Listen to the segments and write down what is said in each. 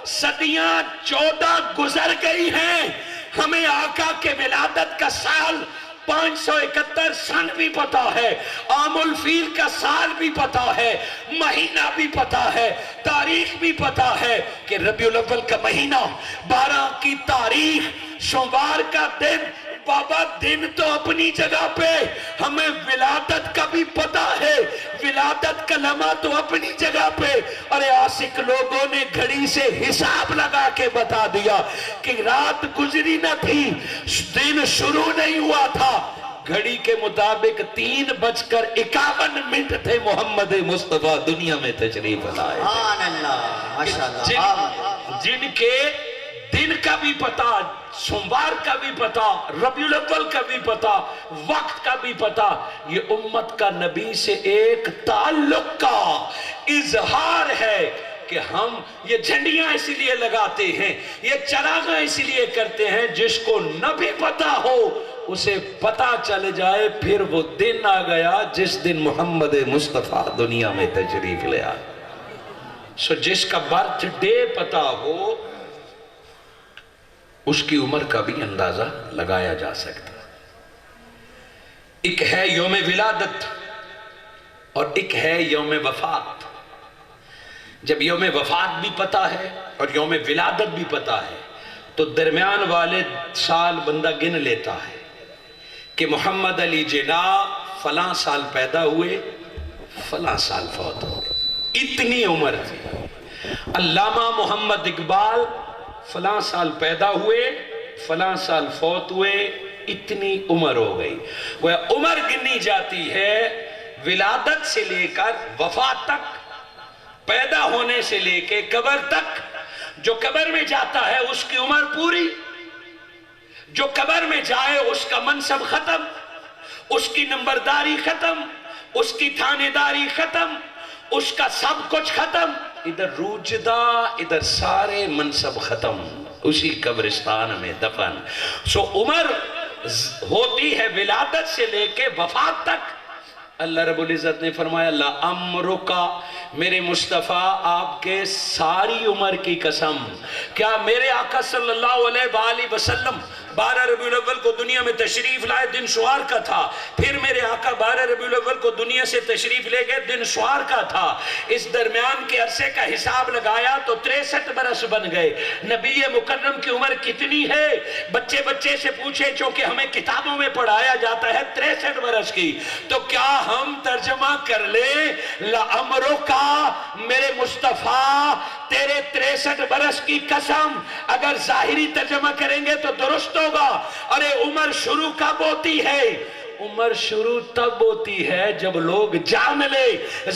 صدیاں 14 گزر گئی ہیں، ہمیں آقا کے ولادت کا سال 571 سن بھی پتا ہے، عام الفیل کا سال بھی پتا ہے، مہینہ بھی پتا ہے، تاریخ بھی پتا ہے کہ ربیع الاول کا مہینہ، 12 کی تاریخ، سوموار کا دن۔ بابا دن تو اپنی جگہ پہ، ہمیں ولادت کا بھی پتا ہے، ولادت کا لمحہ تو اپنی جگہ پہ۔ ارے عاشق لوگوں نے گھڑی سے حساب لگا کے بتا دیا کہ رات گزری نہ تھی، دن شروع نہیں ہوا تھا، گھڑی کے مطابق 3:51 تھے، محمد مصطفیٰ دنیا میں تشریف لائے تھے، جن کے دن کا بھی پتا، سوموار کا بھی پتا، ربیع الاول کا بھی پتا، وقت کا بھی پتا، یہ امت کا نبی سے ایک تعلق کا اظہار ہے کہ ہم یہ جھنڈیاں اسی لیے لگاتے ہیں، یہ چراغاں اسی لیے کرتے ہیں، جس کو نہ بھی پتا ہو اسے پتا چل جائے، پھر وہ دن آ گیا جس دن محمد مصطفیٰ دنیا میں تشریف لے آئے۔ سو جس کا برتھ ڈے پتا ہو اس کی عمر کا بھی اندازہ لگایا جا سکتا۔ ایک ہے یوم ولادت اور ایک ہے یوم وفات۔ جب یوم وفات بھی پتا ہے اور یوم ولادت بھی پتا ہے تو درمیان والے سال بندہ گن لیتا ہے کہ محمد علی جناح فلاں سال پیدا ہوئے، فلاں سال فوت ہوئے، اتنی عمر تھی۔ علامہ محمد اقبال فلاں سال پیدا ہوئے، فلاں سال فوت ہوئے، اتنی عمر ہو گئی۔ وہ عمر گنی جاتی ہے ولادت سے لے کر وفات تک، پیدا ہونے سے لے کے قبر تک۔ جو قبر میں جاتا ہے اس کی عمر پوری، جو قبر میں جائے اس کا منصب ختم، اس کی نمبرداری ختم، اس کی تھانے داری ختم، اس کا سب کچھ ختم، ادھر روجدہ، ادھر سارے منصب ختم، اسی قبرستان میں دفن۔ سو عمر ہوتی ہے ولادت سے لے کے وفات تک۔ اللہ رب العزت نے فرمایا لَأَمْرُكَ، میرے مصطفیٰ آپ کے ساری عمر کی قسم۔ کیا میرے آقا صلی اللہ علیہ وآلہ وسلم 12 ربیع الاول کو دنیا میں تشریف لائے، دن سوار کا تھا، پھر میرے آقا 12 ربیع الاول کو دنیا سے تشریف لے گئے، دن سوار کا تھا، اس درمیان کے عرصے کا حساب لگایا تو 63 برس بن گئے۔ نبی مکرم کی عمر کتنی ہے؟ بچے بچے سے پوچھے، چونکہ ہمیں کتابوں میں پڑھایا جاتا ہے 63 برس کی، تو کیا ہم ترجمہ کر لیں لَأَمْرُكَ، میرے مصطفیٰ تیرے 63 برس کی قسم؟ اگر ظاہری ترجمہ کریں گے تو درست ہوگا۔ ارے عمر شروع کب ہوتی ہے؟ عمر شروع تب ہوتی ہے جب لوگ جان لے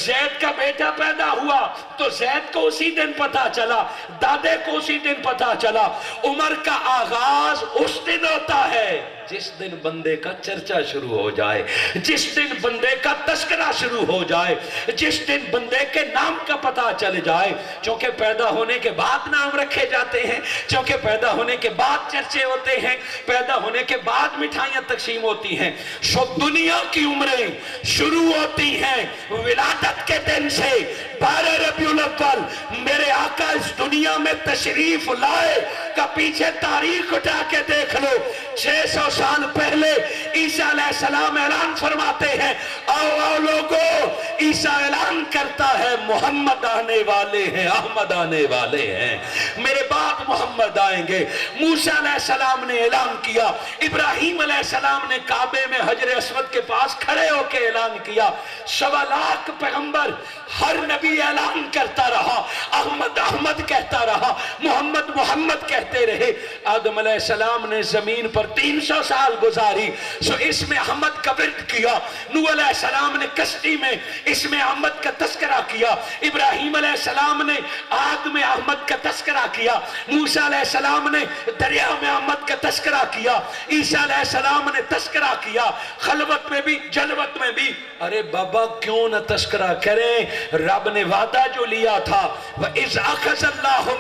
زید کا بیٹا پیدا ہوا تو زید کو اسی دن پتا چلا، دادے کو اسی دن پتا چلا۔ عمر کا آغاز اس دن ہوتا ہے جس دن بندے کا چرچا شروع ہو جائے، جس دن بندے کا تذکرہ شروع ہو جائے، جس دن بندے کے نام کا پتہ چل جائے۔ چونکہ پیدا ہونے کے بعد نام رکھے جاتے ہیں، چونکہ پیدا ہونے کے بعد چرچے ہوتے ہیں، پیدا ہونے کے بعد مٹھائیاں تقسیم ہوتی ہیں۔ سو دنیا کی عمریں شروع ہوتی ہیں ولادت کے دن سے۔ 12 ربیع الاول میرے آقا اس دنیا میں تشریف لائے کا پیچھے تاریخ اٹھا کے دیکھ لو، 600 سال پہلے عیسیٰ علیہ السلام اعلان فرماتے ہیں، آؤ آؤ لوگو، عیسیٰ اعلان کرتا ہے محمد آنے والے ہیں، احمد آنے والے ہیں، میرے بعد محمد آئیں گے۔ موسیٰ علیہ السلام نے اعلان کیا، ابراہیم علیہ السلام نے کعبے میں حجر اسود کے پاس کھڑے ہو کے اعلان کیا، 1.25 لاکھ پیغمبر، ہر نبی اعلان کرتا رہا، احمد احمد کہتا رہا، محمد محمد کہتے رہے۔ آدم علیہ السلام نے زمین پر 300 سال گزاری، سو اس میں احمد کا ورد کیا۔ نوح علیہ السلام نے کشتی میں اس میں احمد کا تذکرہ کیا، ابراہیم علیہ السلام نے آگ میں احمد کا تذکرہ کیا، موسیٰ علیہ السلام نے دریا میں احمد کا تذکرہ کیا، عیسیٰ علیہ السلام نے تذکرہ کیا، خلوت میں بھی جلوت میں بھی۔ ارے بابا کیوں نہ تذکرہ کریں؟ رب نے وعدہ جو لیا تھا وَإِذْ أَخَذَ اللَّهُ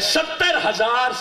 70,000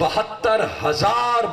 72,000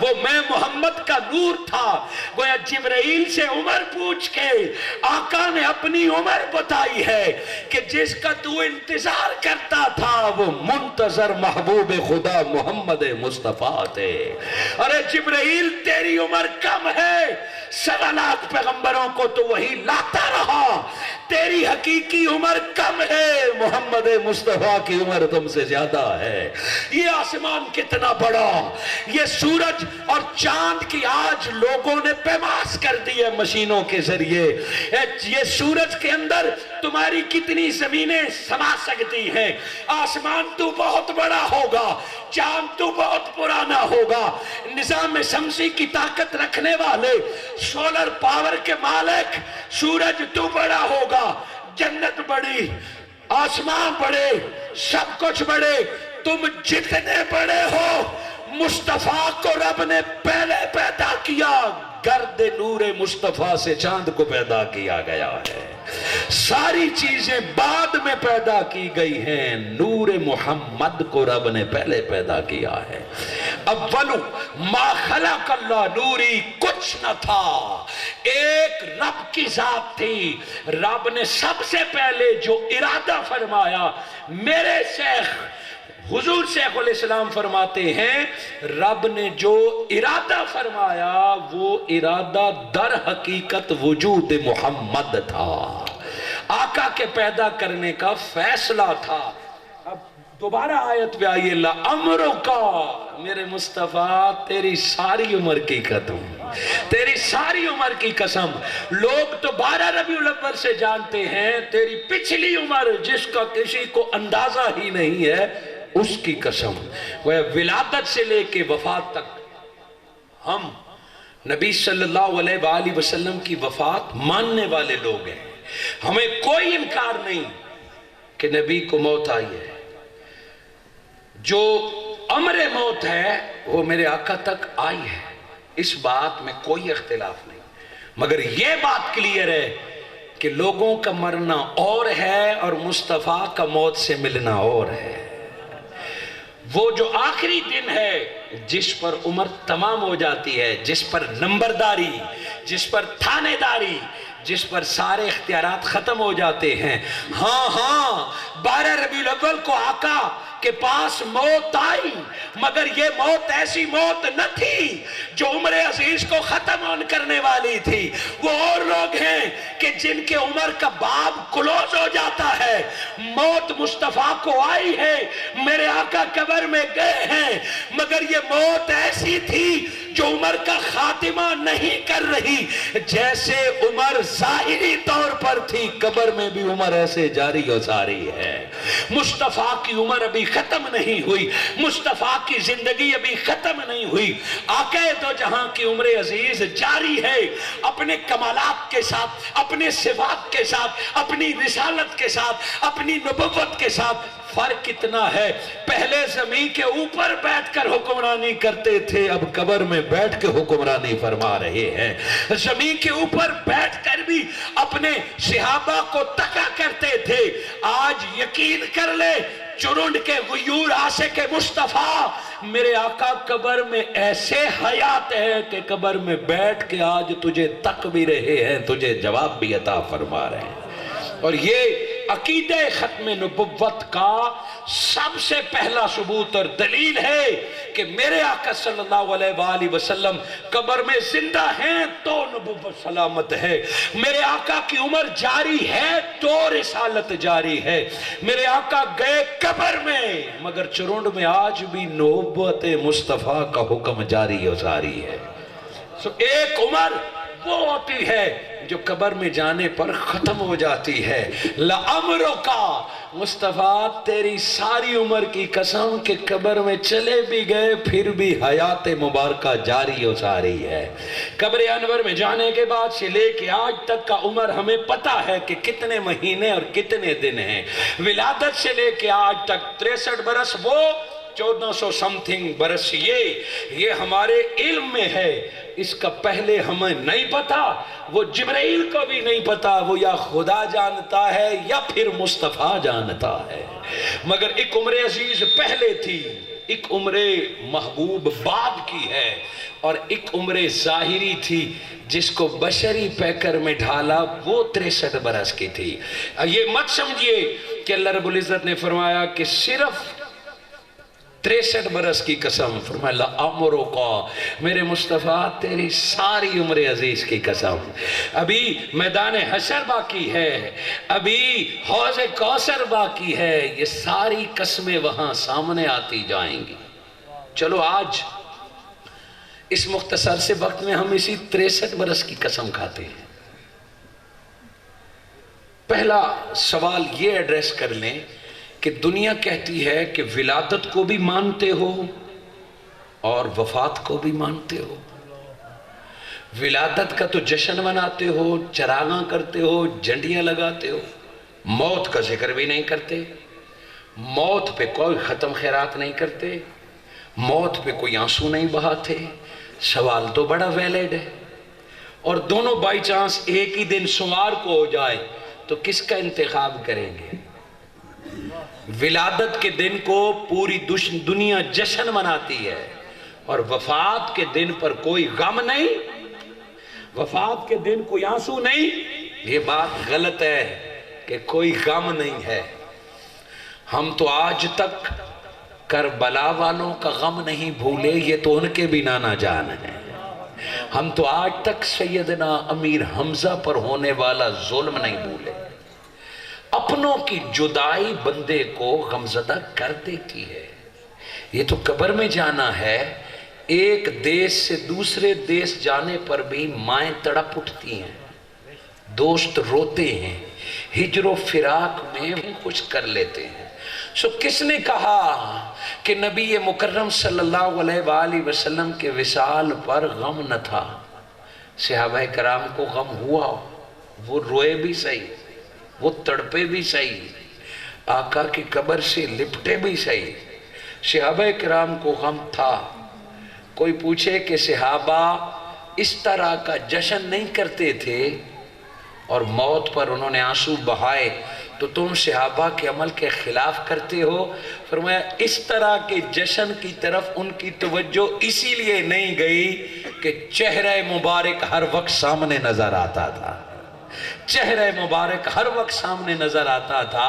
وہ میں محمد کا نور تھا۔ گویا جبرائیل سے عمر پوچھ کے آقا نے اپنی عمر بتائی ہے کہ جس کا تو انتظار کرتا تھا وہ منتظر محبوب خدا محمد مصطفیٰ تھے۔ ارے جبرائیل تیری عمر کم ہے، 7 لاکھ پیغمبروں کو تو وہی لاتا رہا، تیری حقیقی عمر کم ہے، محمد مصطفیٰ کی عمر تم سے زیادہ ہے۔ یہ آسمان کتنا بڑا، یہ سورج اور چاند کی آج لوگوں نے پیماس کر دی ہے مشینوں کے ذریعے۔ یہ سورج کے اندر تمہاری کتنی زمینیں سما سکتی ہیں، آسمان تو بہت بڑا ہوگا، چاند تو بہت پرانا ہوگا، نظام شمسی کی طاقت رکھنے والے، سولر پاور کے مالک، سورج تو بڑا ہوگا، جنت بڑی، آسمان بڑے، سب کچھ بڑے، تم جتنے بڑے ہو مصطفیٰ کو رب نے پہلے پیدا کیا، گرد نور مصطفیٰ سے چاند کو پیدا کیا گیا ہے، ساری چیزیں بعد میں پیدا کی گئی ہیں، نور محمد کو رب نے پہلے پیدا کیا ہے۔ اولو ما خلق اللہ نوری، کچھ نہ تھا، ایک رب کی ذات تھی، رب نے سب سے پہلے جو ارادہ فرمایا، میرے شیخ حضور شیخ الاسلام فرماتے ہیں رب نے جو ارادہ فرمایا وہ ارادہ در حقیقت وجود محمد تھا، آقا کے پیدا کرنے کا فیصلہ تھا۔ اب دوبارہ آیت پہ آئیے، لَأَمْرُكَ، میرے مصطفیٰ تیری ساری عمر کی قسم، تیری ساری عمر کی قسم، لوگ تو 12 ربیع الاول سے جانتے ہیں، تیری پچھلی عمر جس کا کسی کو اندازہ ہی نہیں ہے اس کی قسم۔ وہ ولادت سے لے کے وفات تک ہم نبی صلی اللہ علیہ وآلہ وسلم کی وفات ماننے والے لوگ ہیں، ہمیں کوئی انکار نہیں کہ نبی کو موت آئی ہے، جو امر موت ہے وہ میرے آقا تک آئی ہے، اس بات میں کوئی اختلاف نہیں، مگر یہ بات کلیئر ہے کہ لوگوں کا مرنا اور ہے اور مصطفیٰ کا موت سے ملنا اور ہے۔ وہ جو آخری دن ہے جس پر عمر تمام ہو جاتی ہے، جس پر نمبرداری، جس پر تھانے داری، جس پر سارے اختیارات ختم ہو جاتے ہیں، ہاں 12 ربیع الاول کو آقا کے پاس موت آئی، مگر یہ موت ایسی موت نہ تھی جو عمر عزیز کو ختم کرنے والی تھی، وہ اور لوگ ہیں کہ جن کے عمر کا باب کلوز ہو جاتا ہے، موت مصطفیٰ کو آئی ہے، میرے آقا قبر میں گئے ہیں، مگر یہ موت ایسی تھی جو عمر کا خاتمہ نہیں کر رہی، جیسے عمر ظاہری طور پر تھی قبر میں بھی عمر ایسے جاری و ساری ہے۔ مصطفیٰ کی عمر ابھی ختم نہیں ہوئی، مصطفیٰ کی زندگی ابھی ختم نہیں ہوئی، آقا دو جہاں کی عمر عزیز جاری ہے، اپنے کمالات کے ساتھ، اپنے صفات کے ساتھ، اپنی رسالت کے ساتھ، اپنی نبوت کے ساتھ۔ فرق کتنا ہے، پہلے زمین کے اوپر بیٹھ کر حکمرانی کرتے تھے، اب قبر میں بیٹھ کے حکمرانی فرما رہے ہیں، زمین کے اوپر بیٹھ کر بھی اپنے صحابہ کو تکا کرتے تھے، آج یقین کر لے چرنڈ کے غیور عاشق مصطفیٰ میرے آقا قبر میں ایسے حیات ہے کہ قبر میں بیٹھ کے آج تجھے تک بھی رہے ہیں، تجھے جواب بھی عطا فرما رہے ہیں۔ اور یہ عقیدہ ختم نبوت کا سب سے پہلا ثبوت اور دلیل ہے کہ میرے آقا صلی اللہ علیہ وآلہ وسلم قبر میں زندہ ہیں تو نبوت سلامت ہے، میرے آقا کی عمر جاری ہے تو رسالت جاری ہے، میرے آقا گئے قبر میں مگر چرونڈ میں آج بھی نبوت مصطفیٰ کا حکم جاری و ساری ہے۔ ایک عمر وہ ہوتی ہے جو قبر میں جانے پر ختم ہو جاتی ہے۔ لَأَمْرُكَ، مصطفیٰ تیری ساری عمر کی قسم کہ قبر میں چلے بھی گئے پھر بھی حیات مبارکہ جاری و ساری ہے۔ قبر انور میں جانے کے بعد سے لے کے آج تک کا عمر ہمیں پتا ہے کہ کتنے مہینے اور کتنے دن ہیں، ولادت سے لے کے آج تک 63 برس، وہ 1400 سمتھنگ برس، یہ ہمارے علم میں ہے، اس کا پہلے ہمیں نہیں پتا، وہ جبرائیل کو بھی نہیں پتا، وہ یا خدا جانتا ہے یا پھر مصطفیٰ جانتا ہے، مگر ایک عمر عزیز پہلے تھی ایک عمر محبوب باپ کی ہے اور ایک عمر ظاہری تھی جس کو بشری پیکر میں ڈھالا، وہ 63 برس کی تھی۔ یہ مت سمجھئے کہ اللہ رب العزت نے فرمایا کہ صرف 63 برس کی قسم، فرمایا لَأَمْرُكَ، میرے مصطفیٰ تیری ساری عمر عزیز کی قسم، ابھی میدان حشر باقی ہے، ابھی حوض کوثر باقی ہے، یہ ساری قسمیں وہاں سامنے آتی جائیں گی۔ چلو آج اس مختصر سے وقت میں ہم اسی 63 برس کی قسم کھاتے ہیں۔ پہلا سوال یہ ایڈریس کر لیں کہ دنیا کہتی ہے کہ ولادت کو بھی مانتے ہو اور وفات کو بھی مانتے ہو۔ ولادت کا تو جشن مناتے ہو، چراغاں کرتے ہو، جھنڈیاں لگاتے ہو، موت کا ذکر بھی نہیں کرتے، موت پہ کوئی ختم خیرات نہیں کرتے، موت پہ کوئی آنسو نہیں بہاتے۔ سوال تو بڑا ویلڈ ہے، اور دونوں بائی چانس ایک ہی دن سوار کو ہو جائے تو کس کا انتخاب کریں گے؟ ولادت کے دن کو پوری دنیا جشن مناتی ہے اور وفات کے دن پر کوئی غم نہیں، وفات کے دن کوئی آنسو نہیں۔ یہ بات غلط ہے کہ کوئی غم نہیں ہے۔ ہم تو آج تک کربلا والوں کا غم نہیں بھولے، یہ تو ان کے بھی نانا جان ہیں۔ ہم تو آج تک سیدنا امیر حمزہ پر ہونے والا ظلم نہیں بھولے۔ اپنوں کی جدائی بندے کو غمزدہ کر دیتی ہے۔ یہ تو قبر میں جانا ہے، ایک دیش سے دوسرے دیش جانے پر بھی مائیں تڑپ اٹھتی ہیں، دوست روتے ہیں، ہجر و فراق میں کچھ کر لیتے ہیں۔ سو کس نے کہا کہ نبی مکرم صلی اللہ علیہ وآلہ وسلم کے وصال پر غم نہ تھا؟ صحابہ کرام کو غم ہوا، وہ روئے بھی صحیح، وہ تڑپے بھی صحیح، آقا کی قبر سے لپٹے بھی صحیح۔ صحابہ کرام کو غم تھا۔ کوئی پوچھے کہ صحابہ اس طرح کا جشن نہیں کرتے تھے اور موت پر انہوں نے آنسو بہائے، تو تم صحابہ کے عمل کے خلاف کرتے ہو؟ فرمایا اس طرح کے جشن کی طرف ان کی توجہ اسی لیے نہیں گئی کہ چہرہ مبارک ہر وقت سامنے نظر آتا تھا، چہرہ مبارک ہر وقت سامنے نظر آتا تھا،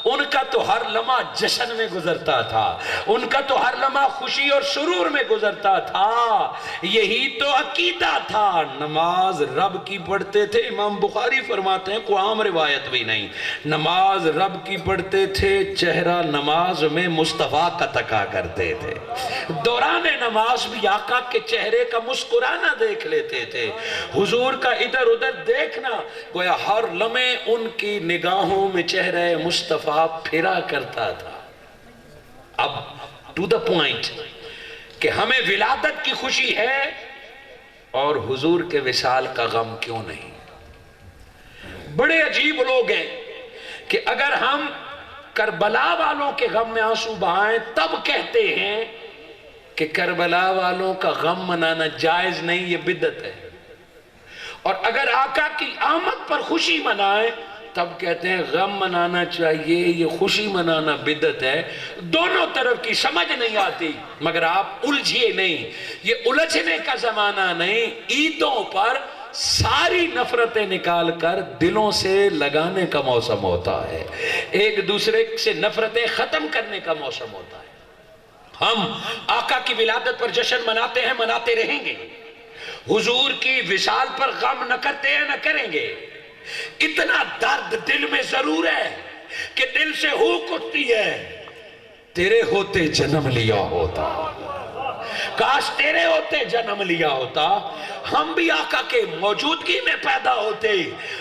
ان کا تو ہر لمحہ جشن میں گزرتا تھا، ان کا تو ہر لمحہ خوشی اور سرور میں گزرتا تھا۔ یہی تو عقیدہ تھا۔ نماز رب کی پڑھتے تھے، امام بخاری فرماتے ہیں، کوئی عام روایت بھی نہیں، نماز رب کی پڑھتے تھے، چہرہ نماز میں مصطفیٰ کا تکا کرتے تھے، دوران نماز بھی آقا کے چہرے کا مسکرانا دیکھ لیتے تھے، حضور کا ادھر ادھر دیکھنا، گویا ہر لمحے ان کی نگاہوں میں چہرہ مصطفیٰ پھرا کرتا تھا۔ اب ٹو دا پوائنٹ کہ ہمیں ولادت کی خوشی ہے اور حضور کے وصال کا غم کیوں نہیں؟ بڑے عجیب لوگ ہیں کہ اگر ہم کربلا والوں کے غم میں آنسو بہائیں تب کہتے ہیں کہ کربلا والوں کا غم منانا جائز نہیں، یہ بدعت ہے، اور اگر آقا کی آمد پر خوشی منائیں تب کہتے ہیں غم منانا چاہیے، یہ خوشی منانا بدعت ہے۔ دونوں طرف کی سمجھ نہیں آتی، مگر آپ الجھئے نہیں، یہ الجھنے کا زمانہ نہیں۔ عیدوں پر ساری نفرتیں نکال کر دلوں سے لگانے کا موسم ہوتا ہے، ایک دوسرے سے نفرتیں ختم کرنے کا موسم ہوتا ہے۔ ہم آقا کی ولادت پر جشن مناتے ہیں، مناتے رہیں گے، حضور کی وصال پر غم نہ کرتے ہیں، نہ کریں گے۔ اتنا درد دل میں ضرور ہے کہ دل سے ہوک اٹھتی ہے، تیرے ہوتے جنم لیا ہوتا، کاش تیرے ہوتے جنم لیا ہوتا، ہم بھی آقا کے موجودگی میں پیدا ہوتے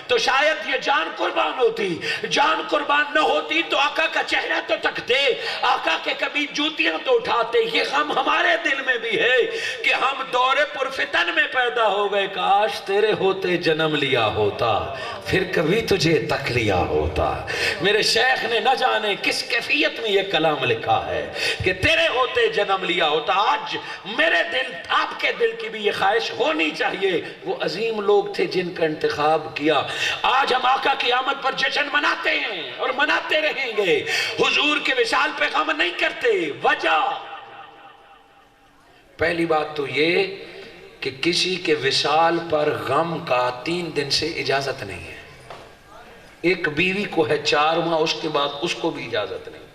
تو شاید یہ جان قربان ہوتی، جان قربان نہ ہوتی تو آقا کا چہرہ تو تکتے، آقا کے کبھی جوتیاں تو اٹھاتے۔ یہ غم ہمارے دل میں بھی ہے کہ ہم دور پرفتن میں پیدا ہو گئے، کاش تیرے ہوتے جنم لیا ہوتا، پھر کبھی تجھے تک لیا ہوتا۔ میرے شیخ نے نہ جانے کس کیفیت میں یہ کلام لکھا ہے کہ تیرے ہوتے جنم لیا ہوتا۔ آج میرے دل، آپ کے دل کی بھی یہ خواہش ہونی چاہیے، وہ عظیم لوگ تھے جن کا انتخاب کیا۔ آج ہم آقا کی آمد پر جشن مناتے ہیں اور مناتے رہیں گے، حضور کے وصال پہ غم نہیں کرتے۔ وجہ پہلی بات تو یہ کہ کسی کے وصال پر غم کا 3 دن سے اجازت نہیں ہے. ایک بیوی کو ہے 4 ماہ، اس کے بعد اس کو بھی اجازت نہیں.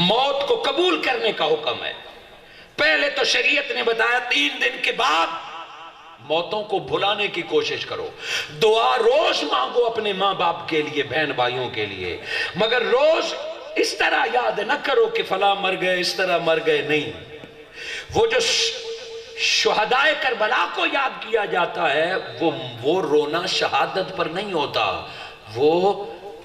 موت کو قبول کرنے کا حکم ہے. پہلے تو شریعت نے بتایا 3 دن کے بعد موتوں کو بھلانے کی کوشش کرو. دعا روز مانگو اپنے ماں باپ کے لیے، بہن بھائیوں کے لیے، مگر روز اس طرح یاد نہ کرو کہ فلاں مر گئے، اس طرح مر گئے. نہیں، وہ جو شہدائے کربلا کو یاد کیا جاتا ہے وہ رونا شہادت پر نہیں ہوتا، وہ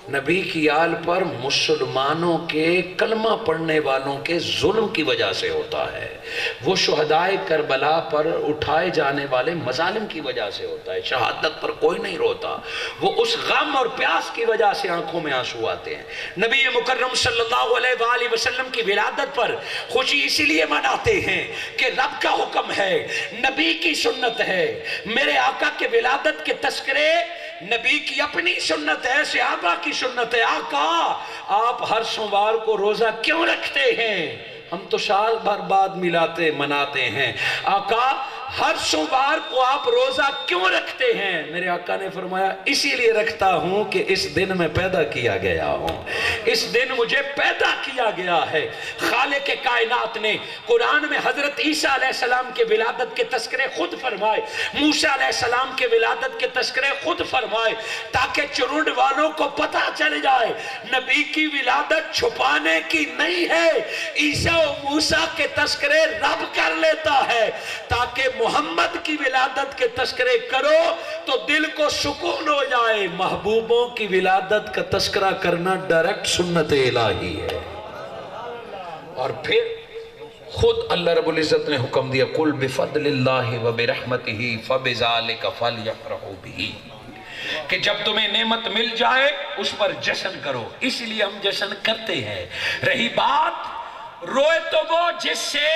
نبی کی آل پر مسلمانوں کے کلمہ پڑھنے والوں کے ظلم کی وجہ سے ہوتا ہے. وہ شہدائے کربلا پر اٹھائے جانے والے مظالم کی وجہ سے ہوتا ہے. شہادت پر کوئی نہیں روتا، وہ اس غم اور پیاس کی وجہ سے آنکھوں میں آنسو آتے ہیں. نبی مکرم صلی اللہ علیہ وآلہ وسلم کی ولادت پر خوشی اسی لیے مناتے ہیں کہ رب کا حکم ہے، نبی کی سنت ہے. میرے آقا کے ولادت کے تذکرے نبی کی اپنی سنت ہے، صحابہ کی سنت ہے. آقا آپ ہر سوموار کو روزہ کیوں رکھتے ہیں؟ ہم تو سال بھر بعد مناتے ہیں. آقا ہر سوموار کو آپ روزہ کیوں رکھتے ہیں؟ میرے آقا نے فرمایا اسی لیے رکھتا ہوں کہ اس دن میں پیدا کیا گیا ہوں، اس دن مجھے پیدا کیا گیا ہے. خالق کائنات نے قرآن میں حضرت عیسیٰ علیہ السلام کے ولادت کے تذکرے خود فرمائے، موسیٰ علیہ السلام کے ولادت کے تذکرے خود فرمائے، تاکہ چرونڈ والوں کو پتہ چل جائے نبی کی ولادت چھپانے کی نہیں ہے. عیسیٰ و موسیٰ کے تذکرے رب کر لیتا ہے تاکہ محمد کی ولادت کے تذکرے کرو تو دل کو سکون ہو جائے. محبوبوں کی ولادت کا تذکرہ کرنا ڈائریکٹ سنت الہی ہے. اور پھر خود اللہ رب العزت نے حکم دیا قُلْ بِفَضْلِ اللَّهِ وَبِرَحْمَتِهِ فَبِذَلِكَ فَلْيَفْرَحُوا بِهِ، کہ جب تمہیں نعمت مل جائے اس پر جشن کرو. اس لیے ہم جشن کرتے ہیں. رہی بات روئے تو وہ جس سے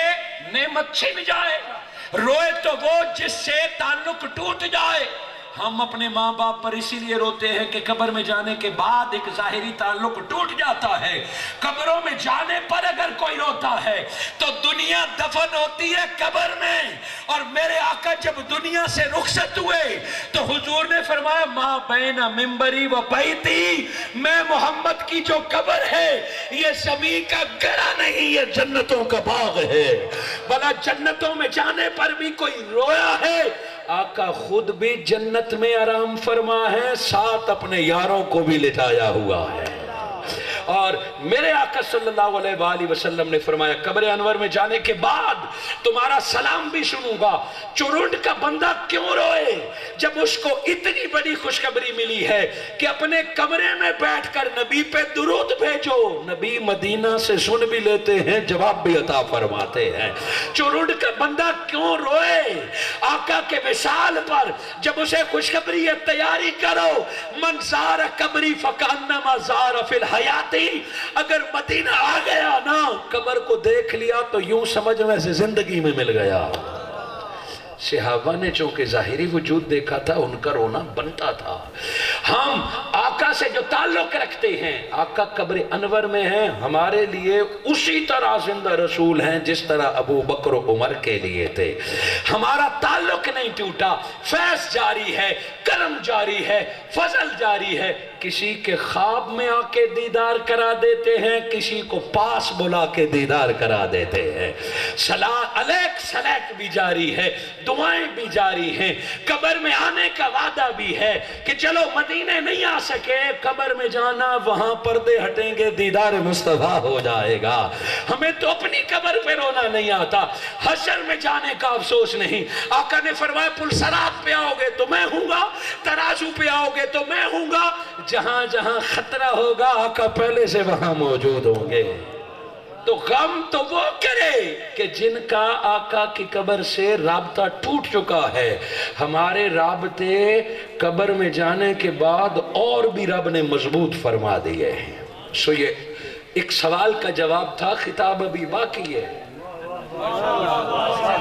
نعمت چھن جائے، روئے تو وہ جس سے تعلق ٹوٹ جائے. ہم اپنے ماں باپ پر اسی لیے روتے ہیں کہ قبر میں جانے کے بعد ایک ظاہری تعلق ٹوٹ جاتا ہے. قبروں میں جانے پر اگر کوئی روتا ہے تو دنیا دفن ہوتی ہے قبر میں. اور میرے آقا جب دنیا سے رخصت ہوئے تو حضور نے فرمایا ماں بین ممبری و بیتی، میں محمد کی جو قبر ہے یہ زمین کا گڑا نہیں، یہ جنتوں کا باغ ہے. بھلا جنتوں میں جانے پر بھی کوئی رویا ہے؟ آقا خود بھی جنت میں آرام فرما ہے، ساتھ اپنے یاروں کو بھی لٹایا ہوا ہے. اور میرے آقا صلی اللہ علیہ وآلہ وسلم نے فرمایا قبر انور میں جانے کے بعد تمہارا سلام بھی سنوں گا. چرونڈ کا بندہ کیوں روئے جب اس کو اتنی بڑی خوشخبری ملی ہے کہ اپنے کمرے میں بیٹھ کر نبی پہ درود بھیجو. نبی مدینہ سے سن بھی لیتے ہیں، جواب بھی عطا فرماتے ہیں. چرونڈ کا بندہ کیوں روئے آقا کے وصال پر جب اسے خوشخبری ہے تیاری کرو. من زار قبری فکانما زار فی الحیاتی، اگر مدینہ آ گیا نا قبر کو دیکھ لیا تو یوں سمجھ میں سے زندگی میں مل گیا. صحابہ نے چونکہ ظاہری وجود دیکھا تھا، ان کا رونا بنتا تھا. ہم آقا سے جو تعلق رکھتے ہیں، آقا قبر انور میں ہیں، ہمارے لیے اسی طرح زندہ رسول ہیں جس طرح ابو بکر و عمر کے لیے تھے. ہمارا تعلق نہیں ٹوٹا، فیض جاری ہے، کرم جاری ہے، فضل جاری ہے. کسی کے خواب میں آ کے دیدار کرا دیتے ہیں، کسی کو پاس بلا کے دیدار کرا دیتے ہیں. علیک سلیک بھی جاری ہے، دعائیں بھی جاری ہیں. قبر میں آنے کا وعدہ بھی ہے کہ چلو مدینے نہیں آ سکے، قبر میں جانا، وہاں پردے ہٹیں گے، دیدار مصطفیٰ ہو جائے گا. ہمیں تو اپنی قبر پہ رونا نہیں آتا، حشر میں جانے کا افسوس نہیں. آقا نے فرمایا پلسرات پہ آؤ گے تو میں ہوں گا، ترازو پہ آؤ گے تو میں ہوں گا. جہاں جہاں خطرہ ہوگا آقا پہلے سے وہاں موجود ہوں گے. تو غم تو وہ کرے کہ جن کا آقا کی قبر سے رابطہ ٹوٹ چکا ہے. ہمارے رابطے قبر میں جانے کے بعد اور بھی رب نے مضبوط فرما دیے ہیں. سو یہ ایک سوال کا جواب تھا، خطاب ابھی باقی ہے.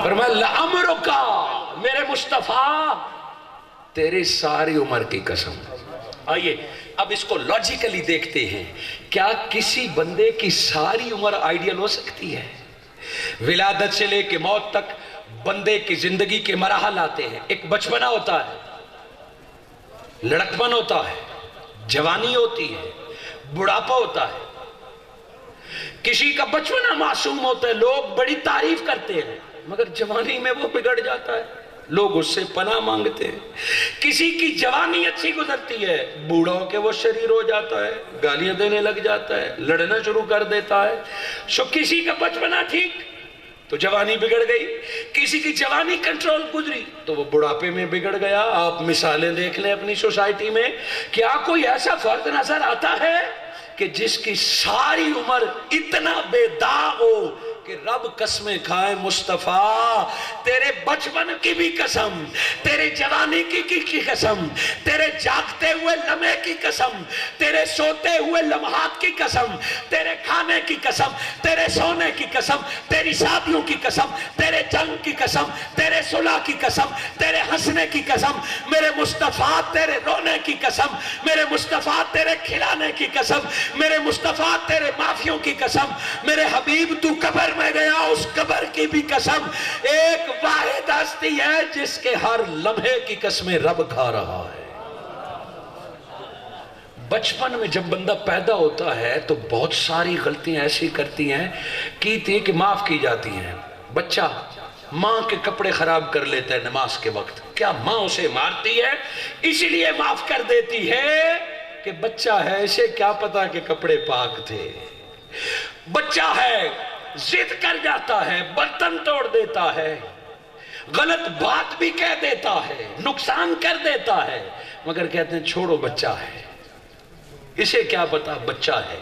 فرمایا لعمرکا، میرے مصطفیٰ تیری ساری عمر کی قسم. آئیے اب اس کو لاجیکلی دیکھتے ہیں. کیا کسی بندے کی ساری عمر آئیڈیل ہو سکتی ہے؟ ولادت سے لے کے موت تک بندے کی زندگی کے مراحل آتے ہیں. ایک بچپنا ہوتا ہے, لڑکپن ہوتا ہے, جوانی ہوتی ہے, بڑھاپا ہوتا ہے. کسی کا بچپنا معصوم ہوتا ہے, لوگ بڑی تعریف کرتے ہیں, مگر جوانی میں وہ بگڑ جاتا ہے, لوگ اس سے پناہ مانگتے ہیں. کسی کی جوانی اچھی گزرتی ہے, بوڑھا ہو کے وہ شریر ہو جاتا ہے, گالیاں دینے لگ جاتا ہے, لڑنا شروع کر دیتا ہے. کسی کا بچپنا ٹھیک تو جوانی بگڑ گئی, کسی کی جوانی کنٹرول گزری تو وہ بڑھاپے میں بگڑ گیا. آپ مثالیں دیکھ لیں اپنی سوسائٹی میں, کیا کوئی ایسا فرد نظر آتا ہے کہ جس کی ساری عمر اتنا بے داغ ہو کہ رب قسمیں کھائے مصطفیٰ تیرے بچپن کی بھی قسم, تیرے جوانی کی قسم, تیرے جاگتے ہوئے لمحے کی قسم, تیرے سوتے ہوئے لمحات کی قسم, تیرے کھانے کی قسم, تیرے سونے کی قسم, تیری شادیوں کی قسم, تیرے جنگ کی قسم, تیرے صلح کی قسم, تیرے ہنسنے کی قسم, میرے مصطفیٰ تیرے رونے کی قسم, میرے مصطفیٰ تیرے کھلانے کی قسم, میرے مصطفیٰ تیرے معافیوں کی قسم, میرے حبیب تو قبر میں گیا اس قبر کی بھی قسم. ایک واحد ہستی ہے جس کے ہر لمحے کی قسمیں رب کھا رہا ہے. بچپن میں جب بندہ پیدا ہوتا ہے تو بہت ساری غلطیاں ایسی کرتی ہیں کی تھی کہ معاف کی جاتی ہیں. بچہ ماں کے کپڑے خراب کر لیتا ہے نماز کے وقت, کیا ماں اسے مارتی ہے اسی لیے معاف کر دیتی ہے کہ بچہ ہے, اسے کیا پتا کہ کپڑے پاک تھے. بچہ ہے, ضد کر جاتا ہے, برتن توڑ دیتا ہے, غلط بات بھی کہہ دیتا ہے, نقصان کر دیتا ہے, مگر کہتے ہیں چھوڑو بچہ ہے, اسے کیا پتا بچہ ہے.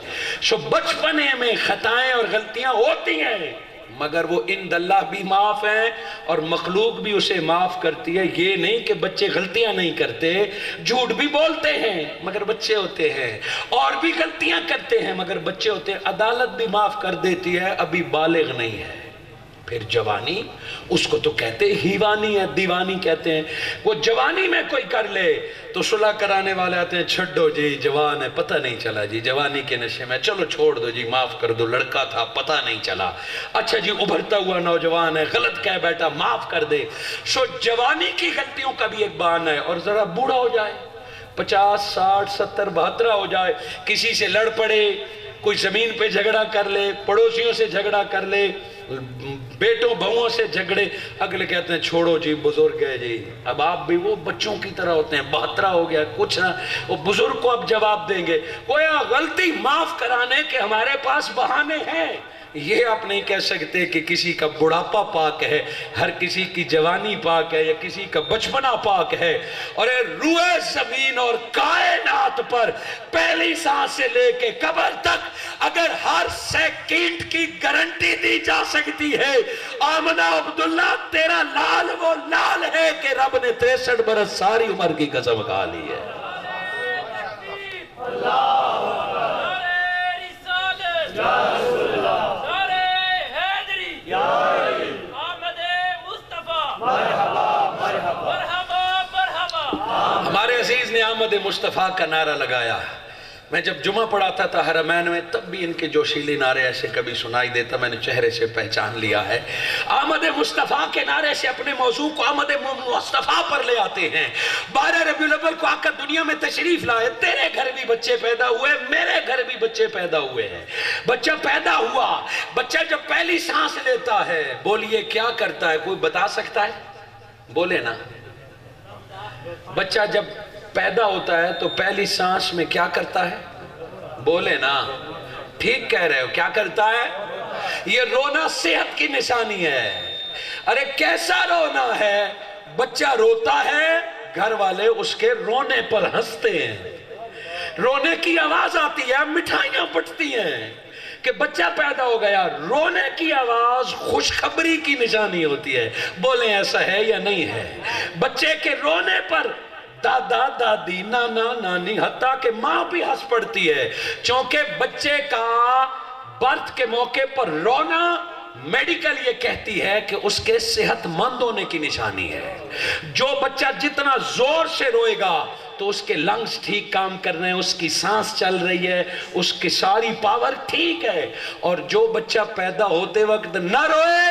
بچپنے میں خطائیں اور غلطیاں ہوتی ہیں مگر وہ عند اللہ بھی معاف ہیں اور مخلوق بھی اسے معاف کرتی ہے. یہ نہیں کہ بچے غلطیاں نہیں کرتے, جھوٹ بھی بولتے ہیں مگر بچے ہوتے ہیں, اور بھی غلطیاں کرتے ہیں مگر بچے ہوتے ہیں. عدالت بھی معاف کر دیتی ہے, ابھی بالغ نہیں ہے. پھر جوانی, اس کو تو کہتے ہیوانی ہے, دیوانی کہتے ہیں. وہ جوانی میں کوئی کر لے تو صلح کرانے والے آتے ہیں, چھڈو جی جوان ہے پتہ نہیں چلا جی, جوانی کے نشے میں, چلو چھوڑ دو جی, معاف کر دو, لڑکا تھا پتہ نہیں چلا. اچھا جی ابھرتا ہوا نوجوان ہے, غلط کہہ بیٹھا, معاف کر دے. جوانی کی غلطیوں کا بھی ایک بہانہ ہے. اور ذرا بوڑھا ہو جائے, 50 60 70 72 ہو جائے, کسی سے لڑ پڑے, کوئی زمین پہ جھگڑا کر لے, پڑوسیوں سے جھگڑا کر لے, بیٹوں بہووں سے جھگڑے, اگلے کہتے ہیں چھوڑو جی بزرگ ہے جی. اب آپ بھی وہ بچوں کی طرح ہوتے ہیں, 72 ہو گیا کچھ نہ, وہ بزرگ کو اب جواب دیں گے. گویا غلطی معاف کرانے کے ہمارے پاس بہانے ہیں. یہ آپ نہیں کہہ سکتے کہ کسی کا بڑھاپا پاک ہے, ہر کسی کی جوانی پاک ہے, یا کسی کا بچپنا پاک ہے. اور روئے زمین اور کائنات پر پہلی سانس سے لے کے قبر تک اگر ہر سیکنڈ کی گارنٹی دی جا سکتی ہے, آمنہ عبداللہ تیرا لال وہ لال ہے کہ رب نے 63 برس ساری عمر کی قسم کھا لی ہے. ہمارے عزیز نے آمد مصطفیٰ کا نعرہ لگایا. میں جب جمعہ پڑھاتا تھا حرمین میں تب بھی ان کے جوشیلے نعرے ایسے کبھی سنائی دیتا, میں نے چہرے سے پہچان لیا ہے. آمد مصطفیٰ کے نعرے سے اپنے موضوع کو آمد مصطفیٰ پر لے آتے ہیں. 12 ربیع الاول کو آقا دنیا میں تشریف لائے, تیرے گھر بھی بچے پیدا ہوئے, میرے گھر بھی بچے پیدا ہوئے ہیں. بچہ پیدا ہوا, بچہ جب پہلی سانس لیتا ہے, بولیے کیا کرتا ہے, کوئی بتا سکتا ہے؟ بولے نا. بچہ جب پیدا ہوتا ہے تو پہلی سانس میں کیا کرتا ہے؟ بولے نا. ٹھیک کہہ رہے ہو, کیا کرتا ہے؟ یہ رونا صحت کی نشانی ہے. ارے کیسا رونا ہے؟ بچہ روتا ہے, گھر والے اس کے رونے پر ہنستے ہیں, رونے کی آواز آتی ہے, مٹھائیاں بٹتی ہیں کہ بچہ پیدا ہو گیا. رونے کی آواز خوشخبری کی نشانی ہوتی ہے. بولیں ایسا ہے یا نہیں ہے؟ بچے کے رونے پر دادا دادی نانا نانی حتیٰ کہ ماں بھی ہنس پڑتی ہے, چونکہ بچے کا برتھ کے موقع پر رونا میڈیکل یہ کہتی ہے کہ اس کے صحت مند ہونے کی نشانی ہے. جو بچہ جتنا زور سے روئے گا تو اس کے لنگز ٹھیک کام کر رہے ہیں, اس کی سانس چل رہی ہے, اس کی ساری پاور ٹھیک ہے. اور جو بچہ پیدا ہوتے وقت نہ روئے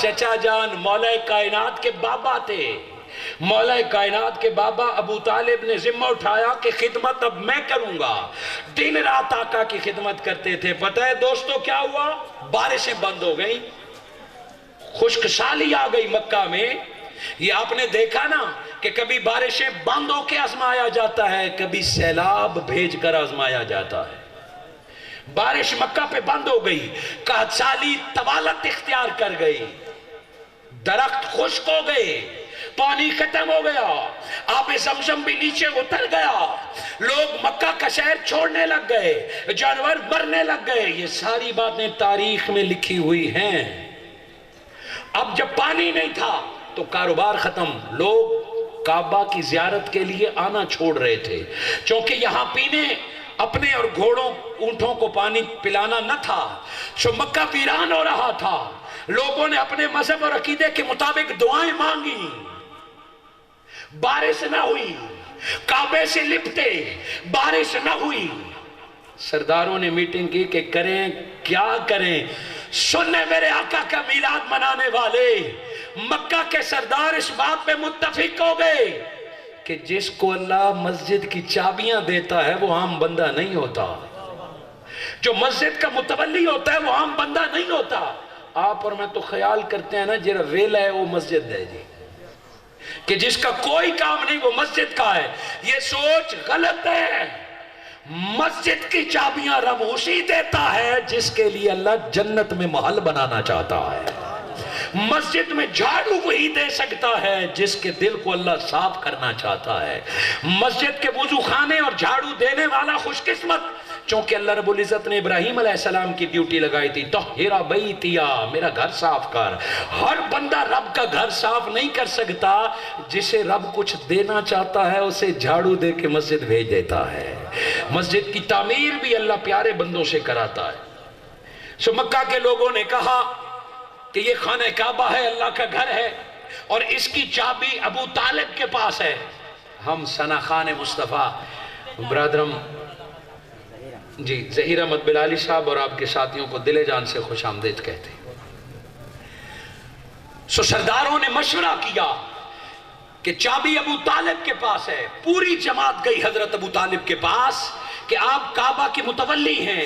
چچا جان مولا کائنات کے بابا تھے. مولا کائنات کے بابا ابو طالب نے ذمہ اٹھایا کہ خدمت اب میں کروں گا. دن رات آقا کی خدمت کرتے تھے. پتہ ہے دوستو کیا ہوا؟ بارشیں بند ہو گئیں, خشک سالی آ گئی مکہ میں. یہ آپ نے دیکھا نا کہ کبھی بارشیں بند ہو کے آزمایا جاتا ہے, کبھی سیلاب بھیج کر آزمایا جاتا ہے. بارش مکہ پہ بند ہو گئی, قحط سالی طوالت اختیار کر گئی, درخت خشک ہو گئے, پانی ختم ہو گیا, آب زمزم بھی نیچے اتر گیا, لوگ مکہ کا شہر چھوڑنے لگ گئے, جانور مرنے لگ گئے. یہ ساری باتیں تاریخ میں لکھی ہوئی ہیں. اب جب پانی نہیں تھا تو کاروبار ختم, لوگ کعبہ کی زیارت کے لیے آنا چھوڑ رہے تھے, چونکہ یہاں پینے اپنے اور گھوڑوں اونٹوں کو پانی پلانا نہ تھا. سو مکہ ویران ہو رہا تھا. لوگوں نے اپنے مذہب اور عقیدے کے مطابق دعائیں مانگی, بارش نہ ہوئی. کعبے سے لپٹے, بارش نہ ہوئی. سرداروں نے میٹنگ کی کہ کریں کیا کریں. سننے میرے آقا کا میلاد منانے والے مکہ کے سردار اس بات پہ متفق ہو گئے کہ جس کو اللہ مسجد کی چابیاں دیتا ہے وہ عام بندہ نہیں ہوتا. جو مسجد کا متولی ہوتا ہے وہ عام بندہ نہیں ہوتا. آپ اور میں تو خیال کرتے ہیں نا جرا ویلا ہے وہ مسجد ہے جی, کہ جس کا کوئی کام نہیں وہ مسجد کا ہے. یہ سوچ غلط ہے. مسجد کی چابیاں رب اسی دیتا ہے جس کے لیے اللہ جنت میں محل بنانا چاہتا ہے. مسجد میں جھاڑو وہی دے سکتا ہے جس کے دل کو اللہ صاف کرنا چاہتا ہے. مسجد کے وضو خانے اور جھاڑو دینے والا خوش قسمت, چونکہ اللہ رب العزت نے ابراہیم علیہ السلام کی ڈیوٹی لگائی تھی, طہر بیتیا, میرا گھر صاف کر. ہر بندہ رب کا گھر صاف نہیں کر سکتا. جسے رب کچھ دینا چاہتا ہے اسے جھاڑو دے کے مسجد بھیج دیتا ہے. مسجد کی تعمیر بھی اللہ پیارے بندوں سے کراتا ہے. سو مکہ کے لوگوں نے کہا کہ یہ خانہ کعبہ ہے, اللہ کا گھر ہے, اور اس کی چابی ابو طالب کے پاس ہے. ہم ثنا خان مصطفیٰ برادرم جی ظہیر احمد بلالی صاحب اور آپ کے ساتھیوں کو دل جان سے خوش آمدید کہتے ہیں. سو سرداروں نے مشورہ کیا کہ چابی ابو طالب کے پاس ہے. پوری جماعت گئی حضرت ابو طالب کے پاس کہ آپ کعبہ کی متولی ہیں,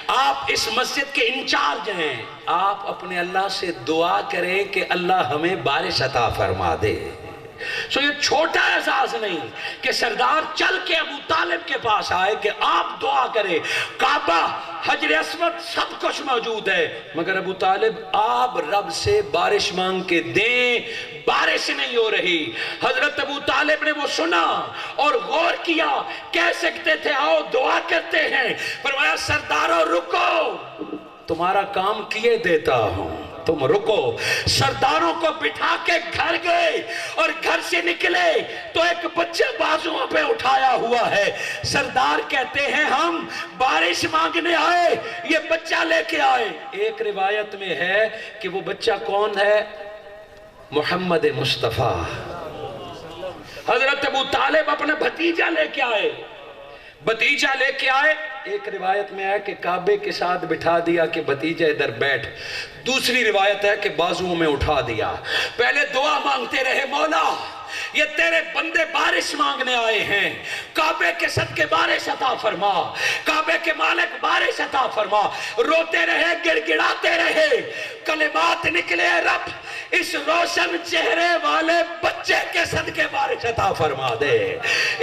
آپ اس مسجد کے انچارج ہیں, آپ اپنے اللہ سے دعا کریں کہ اللہ ہمیں بارش عطا فرما دے. سو یہ چھوٹا اعزاز نہیں کہ سردار چل کے ابو طالب کے پاس آئے کہ آپ دعا کریں. کعبہ, حجر اسود, سب کچھ موجود ہے, مگر ابو طالب آپ رب سے بارش مانگ کے دیں, بارش نہیں ہو رہی. حضرت ابو طالب نے وہ سنا اور غور کیا, کہہ سکتے تھے آؤ دعا کرتے ہیں. فرمایا سرداروں رکو, تمہارا کام کیے دیتا ہوں, تم رکو. سرداروں کو بٹھا کے گھر گئے اور گھر سے نکلے تو ایک بچہ بازوؤں پہ اٹھایا ہوا ہے. سردار کہتے ہیں ہم بارش مانگنے آئے, یہ بچہ لے کے آئے. ایک روایت میں ہے کہ وہ بچہ کون ہے؟ محمد مصطفیٰ. حضرت ابو طالب اپنا بھتیجا لے کے آئے, بھتیجا لے کے آئے. ایک روایت میں ہے کہ کعبے کے ساتھ بٹھا دیا کہ بھتیجا ادھر بیٹھ. دوسری روایت ہے کہ بازوؤں میں اٹھا دیا. پہلے دعا مانگتے رہے, مولا یہ تیرے بندے بارش مانگنے آئے ہیں, کعبے کے صدقے بارش عطا فرما, کعبے کے مالک بارش عطا فرما. روتے رہے, گڑ گڑاتے رہے, کلمات نکلے, رب اس روشن چہرے والے بچے کے صدقے بارش عطا فرما دے,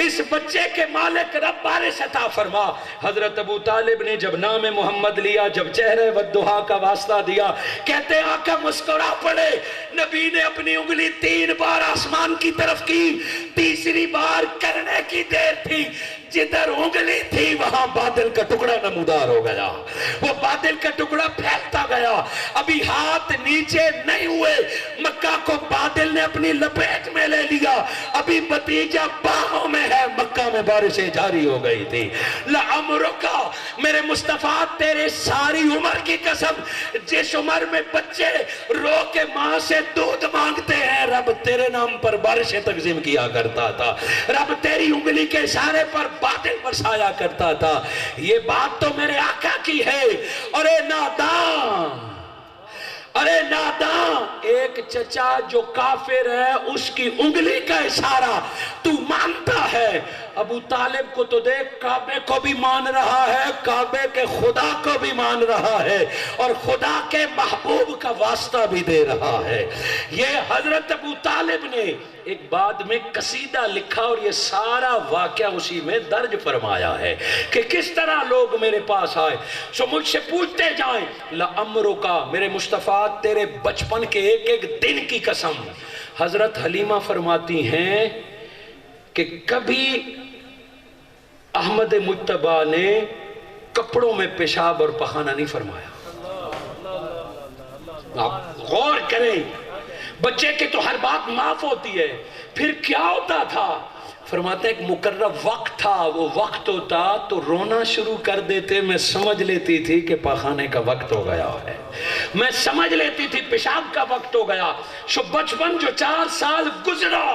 اس بچے کے مالک رب بارش عطا فرما. حضرت ابو طالب نے جب نام محمد لیا, جب چہرے والدہا کا واسطہ دیا, کہتے آقا مسکرا پڑے. نبی نے اپنی انگلی 3 بار آسمان کی طرف کی, تیسری بار کرنے کی دیر تھی, جدھر انگلی تھی وہاں بادل کا ٹکڑا نمودار ہو گیا. وہ بادل کا ٹکڑا پھیلتا گیا, ابھی ہاتھ نیچے نہیں ہوئے, مکہ کو بادل نے اپنی لپیٹ میں لے لیا. ابھی بھتیجا باہوں میں ہے, مکہ میں بارشیں جاری ہو گئی تھی. لعمرکا, میرے مصطفیٰ تیرے ساری عمر کی قسم, جس عمر میں بچے رو کے ماں سے دودھ مانگتے ہیں, رب تیرے نام پر بارشیں تقسیم کیا کرتا تھا, رب تیری انگلی کے اشارے پر بادل برسایا کرتا تھا. یہ بات تو میرے آقا کی ہے. اور اے نادان, ارے ناداں، ایک چچا جو کافر ہے اس کی انگلی کا اشارہ تو مانتا ہے؟ ابو طالب کو تو دیکھ، کعبے کو بھی مان رہا ہے، کعبے کے خدا کو بھی مان رہا ہے، اور خدا کے محبوب کا واسطہ بھی دے رہا ہے۔ یہ حضرت ابو طالب نے ایک بعد میں قصیدہ لکھا اور یہ سارا واقعہ اسی میں درج فرمایا ہے کہ کس طرح لوگ میرے پاس آئے۔ سو مجھ سے پوچھتے جائیں، لَأَمْرُکَ، میرے مصطفیٰ تیرے بچپن کے ایک ایک دن کی قسم۔ حضرت حلیمہ فرماتی ہیں کہ کبھی احمد مجتبیٰ نے کپڑوں میں پیشاب اور پخانہ نہیں فرمایا۔ آپ غور کریں، بچے کے تو ہر بات معاف ہوتی ہے، پھر کیا ہوتا تھا؟ فرماتے ہیں ایک مقرر وقت تھا، وہ وقت ہوتا تو رونا شروع کر دیتے، میں سمجھ لیتی تھی کہ پخانے کا وقت ہو گیا ہے، میں سمجھ لیتی تھی پیشاب کا وقت ہو گیا۔ سو بچپن جو 4 سال گزرا،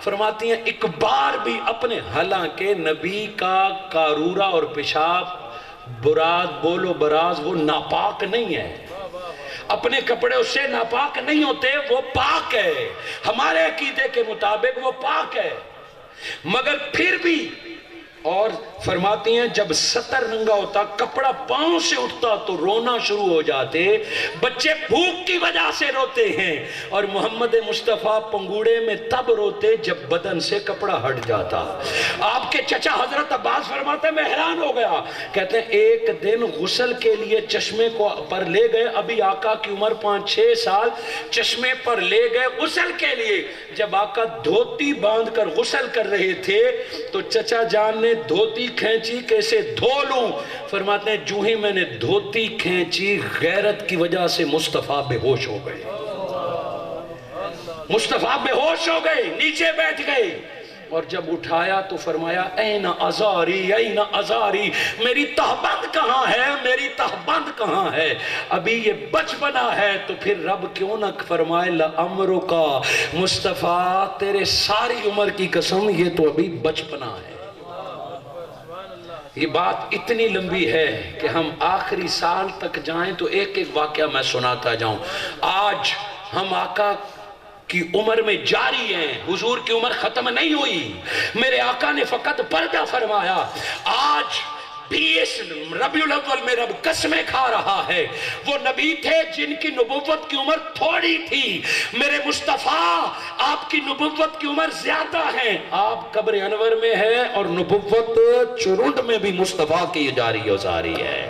فرماتی ہیں ایک بار بھی اپنے، حالانکہ نبی کا قارورہ اور پیشاب براد بولو براز وہ ناپاک نہیں ہے، اپنے کپڑے اس سے ناپاک نہیں ہوتے، وہ پاک ہے، ہمارے عقیدے کے مطابق وہ پاک ہے، مگر پھر بھی۔ اور فرماتی ہیں جب سطر ننگا ہوتا، کپڑا پاؤں سے اٹھتا تو رونا شروع ہو جاتے، بچے بھوک کی وجہ سے روتے ہیں، اور محمد مصطفیٰ پنگوڑے میں تب روتے جب بدن سے کپڑا ہٹ جاتا۔ آپ کے چچا حضرت عباس فرماتے ہیں میں حیران ہو گیا، کہتے ہیں ایک دن غسل کے لیے چشمے کو پر لے گئے، ابھی آقا کی عمر 5-6 سال، چشمے پر لے گئے غسل کے لیے، جب آقا دھوتی باندھ کر غسل کر رہے تھے تو چچا جان نے دھوتی کھینچی، کیسے دھو لوں؟ فرماتے ہیں جو ہی میں نے دھوتی کھینچی، غیرت کی وجہ سے مصطفیٰ بے ہوش ہو گئے، مصطفیٰ بے ہوش ہو گئے، نیچے بیٹھ گئے، اور جب اٹھایا تو فرمایا این ازاری، این ازاری، میری تہبند کہاں ہے، میری تہبند کہاں ہے؟ ابھی یہ بچپنا ہے، تو پھر رب کیوں نہ فرمائے لَأَمْرُکَ، مصطفیٰ تیرے ساری عمر کی قسم یہ تو ابھی بچپنا ہے۔ یہ بات اتنی لمبی ہے کہ ہم آخری سال تک جائیں تو ایک ایک واقعہ میں سناتا جاؤں۔ آج ہم آقا کی عمر میں جاری ہیں، حضور کی عمر ختم نہیں ہوئی، میرے آقا نے فقط پردہ فرمایا۔ آج بھی اس ربیع الاول میں رب قسمیں کھا رہا ہے، وہ نبی تھے جن کی نبوت کی عمر تھوڑی تھی، میرے مصطفیٰ آپ کی نبوت کی عمر زیادہ ہے، آپ قبر انور میں ہے اور نبوت چرنڈ میں بھی مصطفیٰ کی جاری و ساری ہے۔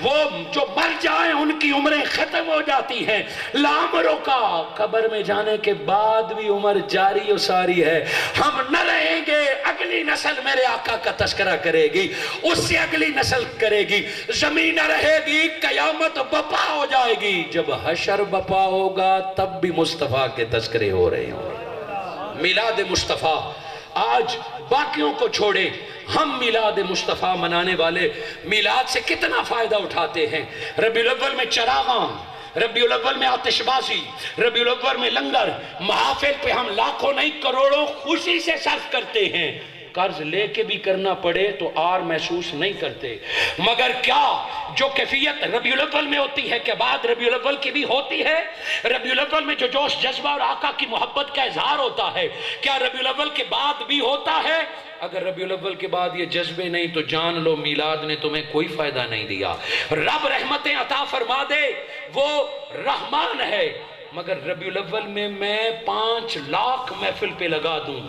وہ جو مر جائیں ان کی عمریں ختم ہو جاتی ہیں، لامروں کا قبر میں جانے کے بعد بھی عمر جاری و ساری ہے۔ ہم نہ رہیں گے، اگلی نسل میرے آقا کا تذکرہ کرے گی، اس سے اگلی نسل کرے گی، زمین نہ رہے گی، قیامت بپا ہو جائے گی، جب حشر بپا ہوگا تب بھی مصطفیٰ کے تذکرے ہو رہے ہوں۔ میلاد مصطفیٰ آج باقیوں کو چھوڑے، ہم میلاد مصطفیٰ منانے والے میلاد سے کتنا فائدہ اٹھاتے ہیں۔ ربیع الاول میں چراغاں، ربیع الاول میں آتش بازی، ربیع الاول میں لنگر، محافل پہ ہم لاکھوں نہیں کروڑوں خوشی سے صرف کرتے ہیں، قرض لے کے بھی کرنا پڑے تو آر محسوس نہیں کرتے، مگر کیا جو کیفیت ربیع الاول میں ہوتی ہے کہ بعد ربیع الاول کی بھی ہوتی ہے؟ ربیع الاول میں جو جوش جذبہ اور آقا کی محبت کا اظہار ہوتا ہے، کیا ربیع الاول کے بعد بھی ہوتا ہے؟ اگر ربیع الاول کے بعد یہ جذبے نہیں تو جان لو میلاد نے تمہیں کوئی فائدہ نہیں دیا۔ رب رحمتیں عطا فرما دے، وہ رحمان ہے، مگر ربیع الاول میں 5 لاکھ محفل پہ لگا دوں،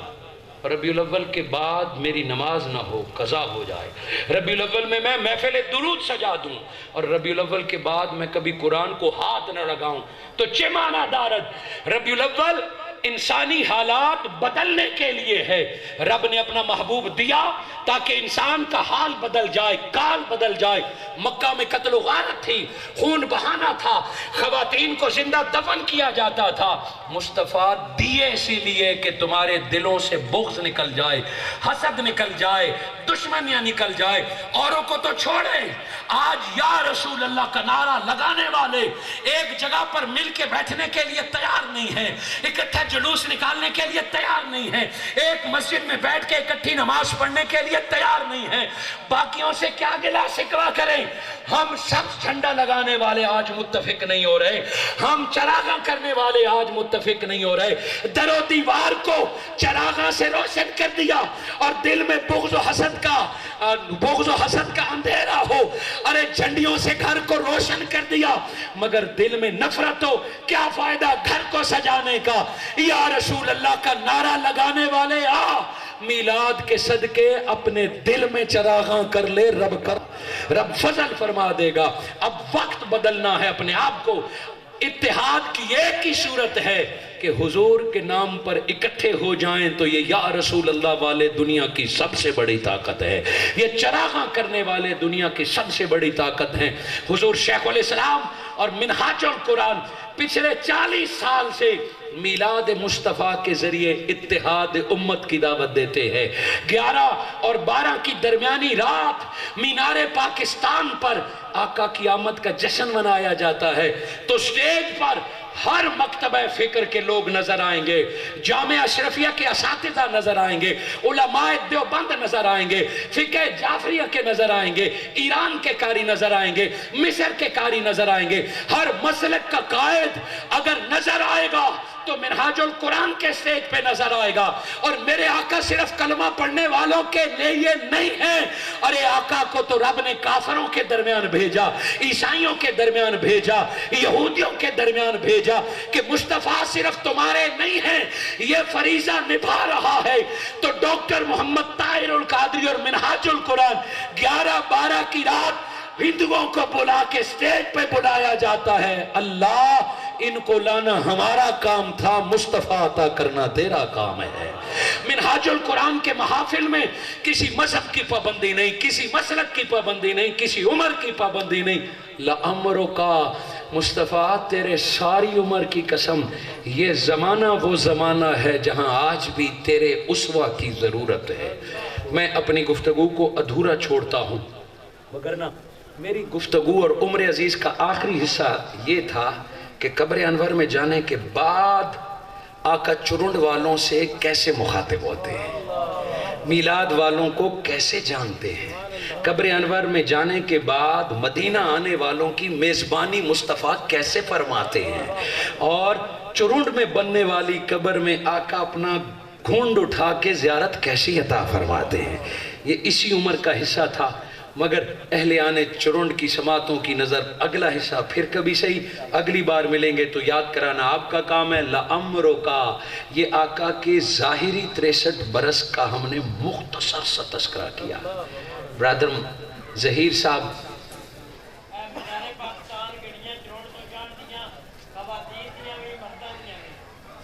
ربیع الاول کے بعد میری نماز نہ ہو، قضا ہو جائے، ربیع الاول میں محفل درود سجا دوں، اور ربیع الاول کے بعد میں کبھی قرآن کو ہاتھ نہ لگاؤں، تو چے معنی دارد؟ ربیع الاول انسانی حالات بدلنے کے لیے ہے، رب نے اپنا محبوب دیا تاکہ انسان کا حال بدل جائے، کال بدل جائے۔ مکہ میں قتل و غارت تھی، خون بہانا تھا، خواتین کو زندہ دفن کیا جاتا تھا، مصطفیٰ دیے اسی لیے کہ تمہارے دلوں سے بغض نکل جائے، حسد نکل جائے، دشمنیاں نکل جائے۔ اوروں کو تو چھوڑیں، آج یا رسول اللہ کا نعرہ لگانے والے ایک جگہ پر مل کے بیٹھنے کے لیے تیار نہیں ہیں، اکٹھا جلوس نکالنے کے لیے تیار نہیں ہیں، ایک مسجد میں بیٹھ کے اکٹھی نماز پڑھنے کے لیے تیار نہیں ہیں، باقیوں سے کیا گلا شکوا کریں؟ ہم سب جھنڈا لگانے والے آج متفق نہیں ہو رہے، ہم چراغاں کرنے والے آج متفق نہیں ہو رہے۔ در و دیوار کو چراغاں سے روشن کر دیا اور دل میں بغض و حسد کا اندھیرا ہو، ارے جھنڈیوں سے گھر کو روشن کر دیا مگر دل میں نفرت ہو، کیا فائدہ گھر کو سجانے کا؟ یا رسول اللہ کا نعرہ لگانے والے آ، میلاد کے صدقے اپنے دل میں چراغاں کر لے، رب فضل فرما دے گا۔ اب وقت بدلنا ہے اپنے آپ کو۔ اتحاد کی ایک ہی صورت ہے کہ حضور کے نام پر اکٹھے ہو جائیں تو یہ یا رسول اللہ والے دنیا کی سب سے بڑی طاقت ہے، یہ چراغاں کرنے والے دنیا کی سب سے بڑی طاقت ہیں۔ حضور شیخ الاسلام اور منہاج القرآن پچھلے 40 سال سے میلاد مصطفیٰ کے ذریعے اتحاد امت کی دعوت دیتے ہیں۔ 11 اور 12 کی درمیانی رات مینار پاکستان پر آقا کی آمد کا جشن منایا جاتا ہے تو سٹیج پر ہر مکتبہ فکر کے لوگ نظر آئیں گے، جامعہ اشرفیہ کے اساتذہ نظر آئیں گے، علماء دیوبند نظر آئیں گے، فقہ جعفریہ کے نظر آئیں گے، ایران کے قاری نظر آئیں گے، مصر کے قاری نظر آئیں گے۔ ہر مسلک کا قائد اگر نظر آئے گا تو منہاج القرآن کے سٹیج پہ نظر آئے گا۔ اور میرے آقا صرف کلمہ پڑھنے والوں کے لیے نہیں ہیں، ارے آقا کو تو رب نے کافروں کے درمیان بھیجا، عیسائیوں کے درمیان بھیجا، یہودیوں کے درمیان بھیجا کہ مصطفیٰ صرف تمہارے نہیں ہیں، یہ فریضہ نبھا رہا ہے۔ تو ڈاکٹر محمد طاہر القادری اور منہاج القرآن 11-12 کی رات ہندوؤں کو بلا کے سٹیج پہ بلایا جاتا ہے۔ اللہ، ان کو لانا ہمارا کام تھا، مصطفیٰ عطا کرنا تیرا کام ہے۔ منہاج القرآن کے محافل میں کسی مذہب کی پابندی نہیں، کسی مسلک کی پابندی نہیں، کسی عمر کی پابندی نہیں۔ لَعَمْرُکَ، مصطفیٰ تیرے ساری عمر کی قسم، یہ زمانہ وہ زمانہ ہے جہاں آج بھی تیرے اسوہ کی ضرورت ہے۔ میں اپنی گفتگو کو ادھورا چھوڑتا ہوں، وگرنہ میری گفتگو اور عمر عزیز کا آخری حصہ یہ تھا کہ قبر انور میں جانے کے بعد آقا چرنڈ والوں سے کیسے مخاطب ہوتے ہیں، میلاد والوں کو کیسے جانتے ہیں، قبر انور میں جانے کے بعد مدینہ آنے والوں کی میزبانی مصطفیٰ کیسے فرماتے ہیں، اور چرنڈ میں بننے والی قبر میں آقا اپنا گھونڈ اٹھا کے زیارت کیسی عطا فرماتے ہیں۔ یہ اسی عمر کا حصہ تھا، مگر اہلیان چرنڈ کی سماعتوں کی نظر اگلا حصہ پھر کبھی صحیح اگلی بار ملیں گے تو یاد کرانا آپ کا کام ہے۔ لَعَمْرُکَ، یہ آقا کے ظاہری 63 برس کا ہم نے مختصر سا تذکرہ کیا۔ برادر ظہیر صاحب،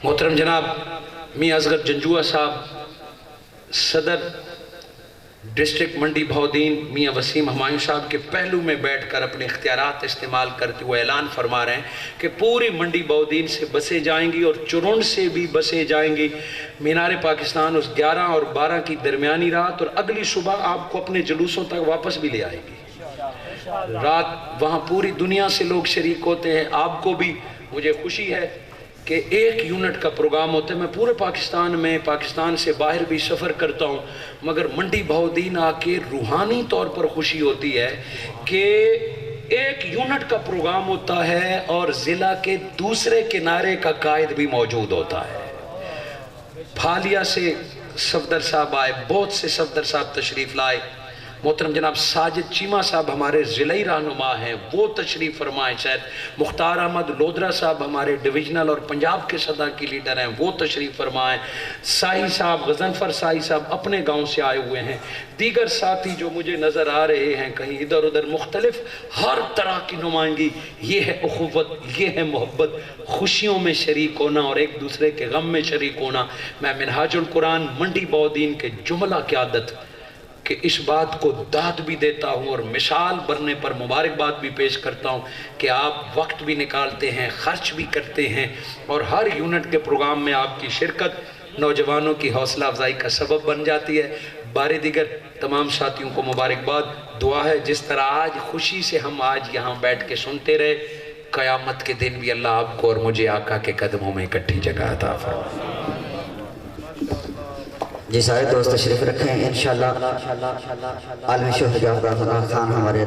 محترم جناب میاں اصغر جنجوہ صاحب، صدر ڈسٹرکٹ منڈی بہودین میاں وسیم ہمایوں صاحب کے پہلو میں بیٹھ کر اپنے اختیارات استعمال کرتے ہوئے اعلان فرما رہے ہیں کہ پوری منڈی بہودین سے بسیں جائیں گی اور چرنڈ سے بھی بسیں جائیں گی۔ مینار پاکستان اس 11 اور 12 کی درمیانی رات اور اگلی صبح آپ کو اپنے جلوسوں تک واپس بھی لے آئے گی۔ رات وہاں پوری دنیا سے لوگ شریک ہوتے ہیں، آپ کو بھی۔ مجھے خوشی ہے کہ 1 یونٹ کا پروگرام ہوتا ہے، میں پورے پاکستان میں، پاکستان سے باہر بھی سفر کرتا ہوں، مگر منڈی بہودین آ کے روحانی طور پر خوشی ہوتی ہے کہ 1 یونٹ کا پروگرام ہوتا ہے اور ضلع کے دوسرے کنارے کا قائد بھی موجود ہوتا ہے۔ پھالیا سے صفدر صاحب آئے، بہت سے صفدر صاحب تشریف لائے، محترم جناب ساجد چیمہ صاحب ہمارے ضلعی رہنما ہیں، وہ تشریف فرمائیں، شاید مختار احمد لودرا صاحب ہمارے ڈویژنل اور پنجاب کے صدر کی لیڈر ہیں، وہ تشریف فرمائیں، سائی صاحب غضنفر سائی صاحب اپنے گاؤں سے آئے ہوئے ہیں، دیگر ساتھی جو مجھے نظر آ رہے ہیں کہیں ادھر ادھر مختلف، ہر طرح کی نمائندگی۔ یہ ہے اخوت، یہ ہے محبت، خوشیوں میں شریک ہونا اور ایک دوسرے کے غم میں شریک ہونا۔ میں منہاج القرآن منڈی بہودین کے جملہ قیادت کہ اس بات کو داد بھی دیتا ہوں اور مثال بننے پر مبارکباد بھی پیش کرتا ہوں کہ آپ وقت بھی نکالتے ہیں، خرچ بھی کرتے ہیں، اور ہر یونٹ کے پروگرام میں آپ کی شرکت نوجوانوں کی حوصلہ افزائی کا سبب بن جاتی ہے۔ بارے دیگر تمام ساتھیوں کو مبارکباد، دعا ہے جس طرح آج خوشی سے ہم آج یہاں بیٹھ کے سنتے رہے، قیامت کے دن بھی اللہ آپ کو اور مجھے آقا کے قدموں میں اکٹھی جگہ عطا فرمائے۔ جی سارے دوست تشریف رکھیں انشاءاللہ عالمی شہر کا خان ہمارے